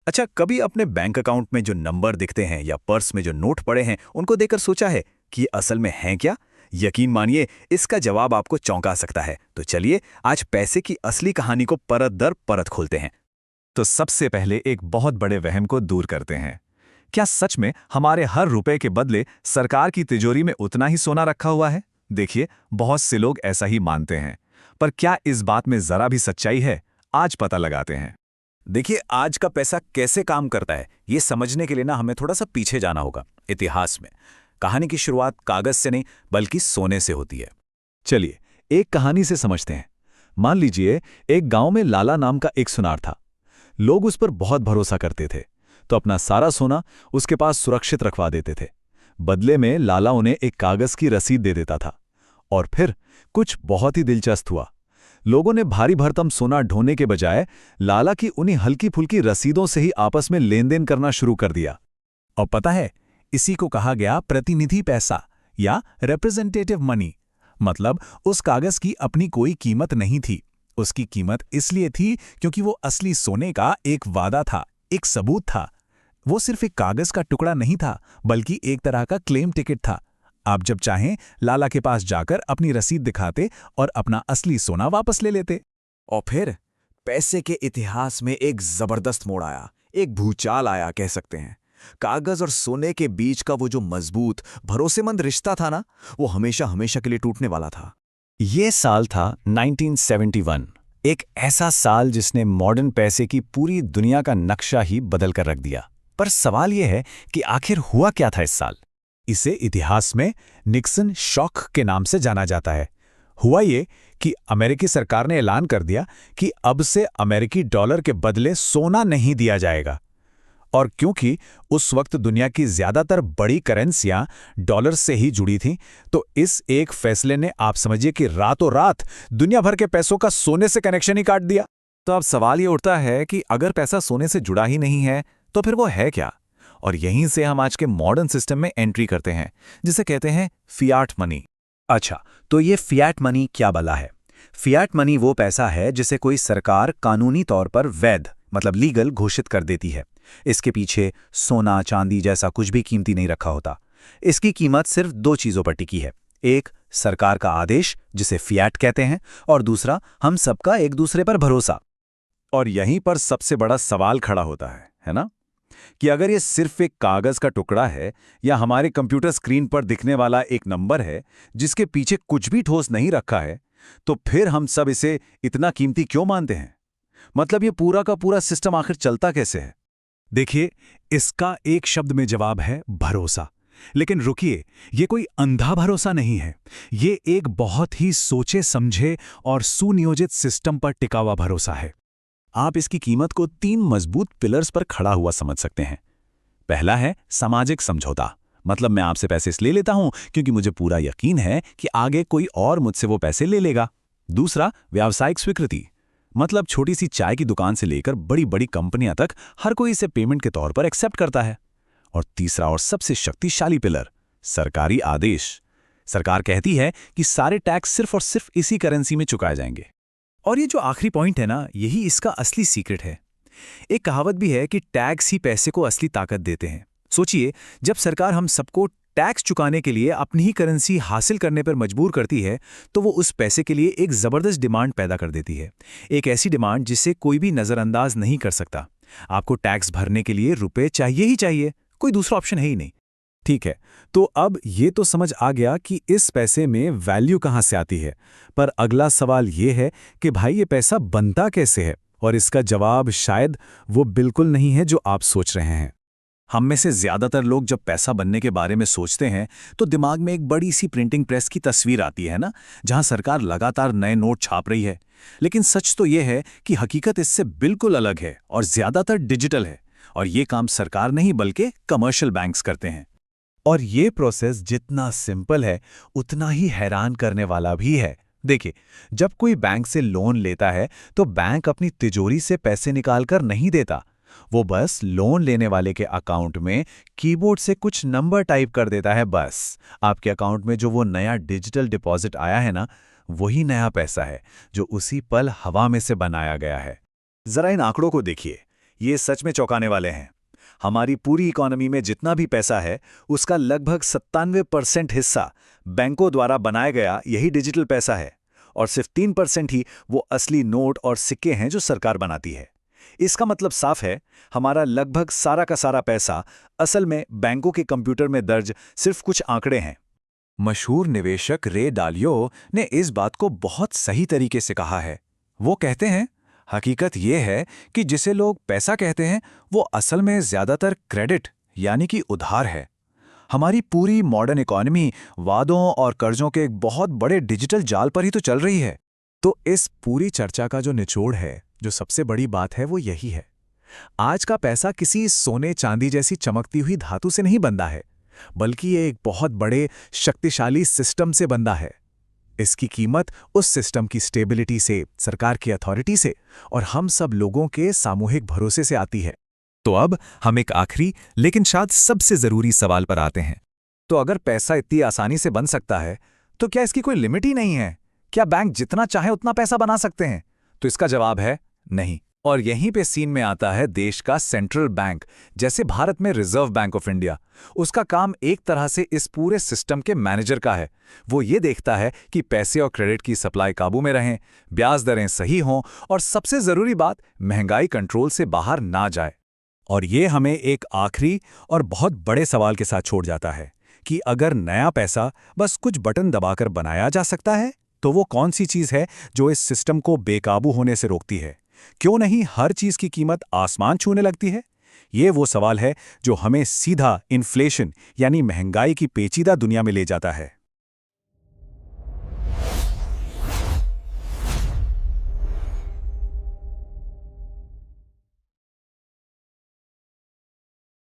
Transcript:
अच्छा, कभी अपने बैंक अकाउंट में जो नंबर दिखते हैं या पर्स में जो नोट पड़े हैं उनको देखकर सोचा है कि ये असल में हैं क्या? यकीन मानिए, इसका जवाब आपको चौंका सकता है। तो चलिए आज पैसे की असली कहानी को परत दर परत खोलते हैं। तो सबसे पहले एक बहुत बड़े वहम को दूर करते हैं। क्या सच में हमारे हर रुपए के बदले सरकार की तिजोरी में उतना ही सोना रखा हुआ है? देखिए, बहुत से लोग ऐसा ही मानते हैं, पर क्या इस बात में जरा भी सच्चाई है? आज पता लगाते हैं। देखिए, आज का पैसा कैसे काम करता है ये समझने के लिए हमें थोड़ा सा पीछे जाना होगा इतिहास में। कहानी की शुरुआत कागज से नहीं बल्कि सोने से होती है। चलिए, एक कहानी से समझते हैं। मान लीजिए, एक गांव में लाला नाम का एक सुनार था। लोग उस पर बहुत भरोसा करते थे, तो अपना सारा सोना उसके पास सुरक्षित रखवा देते थे। बदले में लाला उन्हें एक कागज की रसीद दे देता था। और फिर कुछ बहुत ही दिलचस्प हुआ। लोगों ने भारी भरकम सोना ढोने के बजाय लाला की उन्हीं हल्की फुल्की रसीदों से ही आपस में लेन देन करना शुरू कर दिया। और पता है, इसी को कहा गया प्रतिनिधि पैसा या रिप्रेजेंटेटिव मनी। मतलब उस कागज की अपनी कोई कीमत नहीं थी। उसकी कीमत इसलिए थी क्योंकि वो असली सोने का एक वादा था, एक सबूत था। वो सिर्फ एक कागज का टुकड़ा नहीं था, बल्कि एक तरह का क्लेम टिकट था। आप जब चाहें लाला के पास जाकर अपनी रसीद दिखाते और अपना असली सोना वापस ले लेते। और फिर पैसे के इतिहास में एक जबरदस्त मोड़ आया, एक भूचाल आया कह सकते हैं। कागज और सोने के बीच का वो जो मजबूत भरोसेमंद रिश्ता था ना, वो हमेशा हमेशा के लिए टूटने वाला था। ये साल था 1971, एक ऐसा साल जिसने मॉडर्न पैसे की पूरी दुनिया का नक्शा ही बदल कर रख दिया। पर सवाल यह है कि आखिर हुआ क्या था इस साल? इसे इतिहास में निक्सन शॉक के नाम से जाना जाता है। हुआ ये कि अमेरिकी सरकार ने ऐलान कर दिया कि अब से अमेरिकी डॉलर के बदले सोना नहीं दिया जाएगा। और क्योंकि उस वक्त दुनिया की ज्यादातर बड़ी करेंसियां डॉलर से ही जुड़ी थीं, तो इस एक फैसले ने आप समझिए कि रातों रात दुनिया भर के पैसों का सोने से कनेक्शन ही काट दिया। तो अब सवाल ये उठता है कि अगर पैसा सोने से जुड़ा ही नहीं है, तो फिर वो है क्या? और यहीं से हम आज के मॉडर्न सिस्टम में एंट्री करते हैं, जिसे कहते हैं फियाट मनी। अच्छा, तो ये फियाट मनी क्या बला है? फियाट मनी वो पैसा है जिसे कोई सरकार कानूनी तौर पर वैध मतलब लीगल घोषित कर देती है। इसके पीछे सोना चांदी जैसा कुछ भी कीमती नहीं रखा होता। इसकी कीमत सिर्फ दो चीजों पर टिकी है। एक, सरकार का आदेश जिसे फियाट कहते हैं, और दूसरा, हम सबका एक दूसरे पर भरोसा। और यहीं पर सबसे बड़ा सवाल खड़ा होता है ना? कि अगर ये सिर्फ एक कागज का टुकड़ा है या हमारे कंप्यूटर स्क्रीन पर दिखने वाला एक नंबर है जिसके पीछे कुछ भी ठोस नहीं रखा है, तो फिर हम सब इसे इतना कीमती क्यों मानते हैं? मतलब ये पूरा का पूरा सिस्टम आखिर चलता कैसे है? देखिए, इसका एक शब्द में जवाब है भरोसा। लेकिन रुकिए, ये कोई अंधा भरोसा नहीं है। ये एक बहुत ही सोचे समझे और सुनियोजित सिस्टम पर टिका हुआ भरोसा है। आप इसकी कीमत को तीन मजबूत पिलर्स पर खड़ा हुआ समझ सकते हैं। पहला है सामाजिक समझौता। मतलब मैं आपसे पैसे इसलिए लेता हूं क्योंकि मुझे पूरा यकीन है कि आगे कोई और मुझसे वो पैसे ले लेगा। दूसरा, व्यावसायिक स्वीकृति। मतलब छोटी सी चाय की दुकान से लेकर बड़ी बड़ी कंपनियां तक हर कोई इसे पेमेंट के तौर पर एक्सेप्ट करता है। और तीसरा और सबसे शक्तिशाली पिलर, सरकारी आदेश। सरकार कहती है कि सारे टैक्स सिर्फ और सिर्फ इसी करेंसी में चुकाए जाएंगे। और ये जो आखिरी पॉइंट है ना, यही इसका असली सीक्रेट है। एक कहावत भी है कि टैक्स ही पैसे को असली ताकत देते हैं। सोचिए, जब सरकार हम सबको टैक्स चुकाने के लिए अपनी ही करेंसी हासिल करने पर मजबूर करती है, तो वो उस पैसे के लिए एक जबरदस्त डिमांड पैदा कर देती है। एक ऐसी डिमांड जिसे कोई भी नजरअंदाज नहीं कर सकता। आपको टैक्स भरने के लिए रुपए चाहिए ही चाहिए, कोई दूसरा ऑप्शन है ही नहीं। ठीक है, तो अब ये तो समझ आ गया कि इस पैसे में वैल्यू कहाँ से आती है। पर अगला सवाल ये है कि भाई ये पैसा बनता कैसे है? और इसका जवाब शायद वो बिल्कुल नहीं है जो आप सोच रहे हैं। हम में से ज्यादातर लोग जब पैसा बनने के बारे में सोचते हैं तो दिमाग में एक बड़ी सी प्रिंटिंग प्रेस की तस्वीर आती है ना, जहां सरकार लगातार नए नोट छाप रही है। लेकिन सच तो यह है कि हकीकत इससे बिल्कुल अलग है और ज्यादातर डिजिटल है। और ये काम सरकार नहीं बल्कि कमर्शियल बैंक्स करते हैं। और ये प्रोसेस जितना सिंपल है उतना ही हैरान करने वाला भी है। देखिए, जब कोई बैंक से लोन लेता है तो बैंक अपनी तिजोरी से पैसे निकालकर नहीं देता। वो बस लोन लेने वाले के अकाउंट में कीबोर्ड से कुछ नंबर टाइप कर देता है। बस आपके अकाउंट में जो वो नया डिजिटल डिपॉजिट आया है ना, वही नया पैसा है जो उसी पल हवा में से बनाया गया है। जरा इन आंकड़ों को देखिए। ये सच में चौंकाने वाले हैं। हमारी पूरी इकोनॉमी में जितना भी पैसा है, उसका लगभग 97% हिस्सा बैंकों द्वारा बनाया गया यही डिजिटल पैसा है, और सिर्फ 3% ही वो असली नोट और सिक्के हैं जो सरकार बनाती है। इसका मतलब साफ है, हमारा लगभग सारा का सारा पैसा असल में बैंकों के कंप्यूटर में दर्ज सिर्फ कुछ आंकड़े हैं। मशहूर निवेशक रे डालियो ने इस बात को बहुत सही तरीके से कहा है। वो कहते हैं, हकीकत ये है कि जिसे लोग पैसा कहते हैं वो असल में ज्यादातर क्रेडिट यानी कि उधार है। हमारी पूरी मॉडर्न इकोनॉमी वादों और कर्जों के एक बहुत बड़े डिजिटल जाल पर ही तो चल रही है। तो इस पूरी चर्चा का जो निचोड़ है, जो सबसे बड़ी बात है, वो यही है। आज का पैसा किसी सोने चांदी जैसी चमकती हुई धातु से नहीं बंधा है, बल्कि ये एक बहुत बड़े शक्तिशाली सिस्टम से बंधा है। इसकी कीमत उस सिस्टम की स्टेबिलिटी से, सरकार की अथॉरिटी से और हम सब लोगों के सामूहिक भरोसे से आती है। तो अब हम एक आखिरी लेकिन शायद सबसे जरूरी सवाल पर आते हैं। तो अगर पैसा इतनी आसानी से बन सकता है, तो क्या इसकी कोई लिमिट ही नहीं है? क्या बैंक जितना चाहे उतना पैसा बना सकते हैं? तो इसका जवाब है नहीं। और यहीं पे सीन में आता है देश का सेंट्रल बैंक, जैसे भारत में रिजर्व बैंक ऑफ इंडिया। उसका काम एक तरह से इस पूरे सिस्टम के मैनेजर का है। वो ये देखता है कि पैसे और क्रेडिट की सप्लाई काबू में रहें, ब्याज दरें सही हों और सबसे जरूरी बात, महंगाई कंट्रोल से बाहर ना जाए। और ये हमें एक आखिरी और बहुत बड़े सवाल के साथ छोड़ जाता है कि अगर नया पैसा बस कुछ बटन दबाकर बनाया जा सकता है, तो वो कौन सी चीज़ है जो इस सिस्टम को बेकाबू होने से रोकती है? क्यों नहीं हर चीज़ की कीमत आसमान छूने लगती है? ये वो सवाल है जो हमें सीधा इन्फ्लेशन यानी महंगाई की पेचीदा दुनिया में ले जाता है।